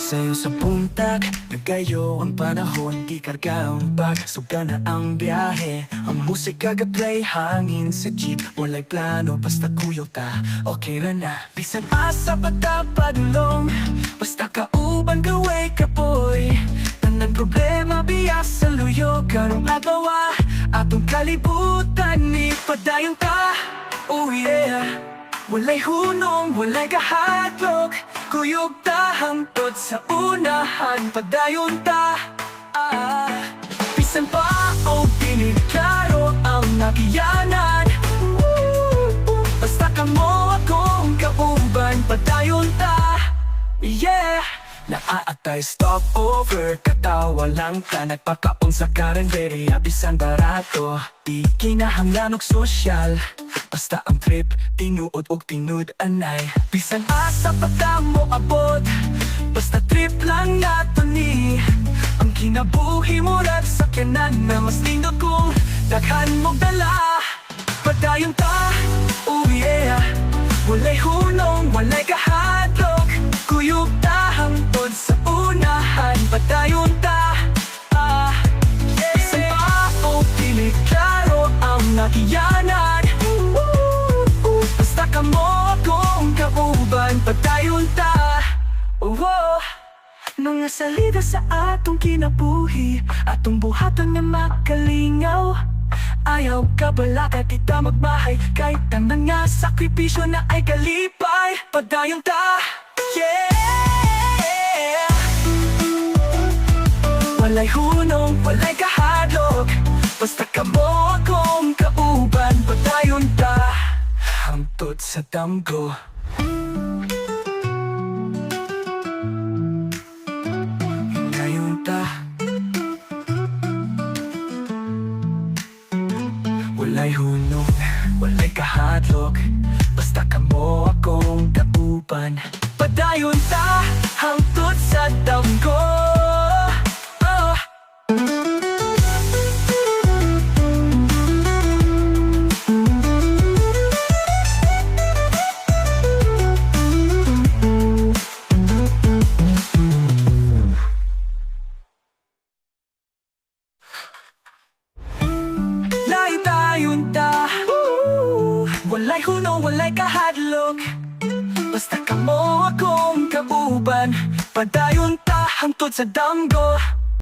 Sa'yo sa puntag, nagayo ang panahon, di karga ang bag, suga na ang biyahe. Ang musika ga-play, hangin sa jeep, walay plano, basta kuyo ta, okay ra na. Bisan asa pagkapadulong, basta kauban gaway kapoy. Tanang problema biya sa luyo, karong agawa, atong kalibutan ni Padayon ta. Oh yeah, walay hunong, walay kahatlog, kuyog ta hangtod sa unahan, Padayon ta. Bisan pa o piniklaro ang nagiyanan, basta kamo akong kauban, Padayon ta. Yeah, naaatay stop over, katawa lang ta, nagpakaon sa karenderiya, bisan barato, di kinahanglan og sosyal. Basta ang trip, tinuod og tinud anay, bisan asa pa ta mo abot, basta trip lang nato ni. Ang kinabuhi mo rag sa kanan na mas nindot kong daghan mo dala, Padayon ta. Oh yeah, walay hunong, walay kahadlok, kuyog ta hangtod sa unahan, Padayon ta. Bisan pa o pili klaro ang nakiyanan, basta kamo akong kauban, Padayon ta. Mga salida sa atong kinabuhi, atong buhaton nga makalingaw. Ayaw ka bala ka kita magbahay, kahit ang mga sakripisyo na ay kalipay, Padayon ta. Yeah, walay hunong, walay kahadlok, basta kamo akong kauban, Padayon ta. Hangtod sa damgo, ngayon ta. Walay hunong, walay kahadlok, basta kamo akong kauban, Padayon ta. Hangtod sa damgo. Padayon ta. Walay hunong, walay kahadlok, basta kamo akong kauban, Padayon ta. Hangtod sa damgo.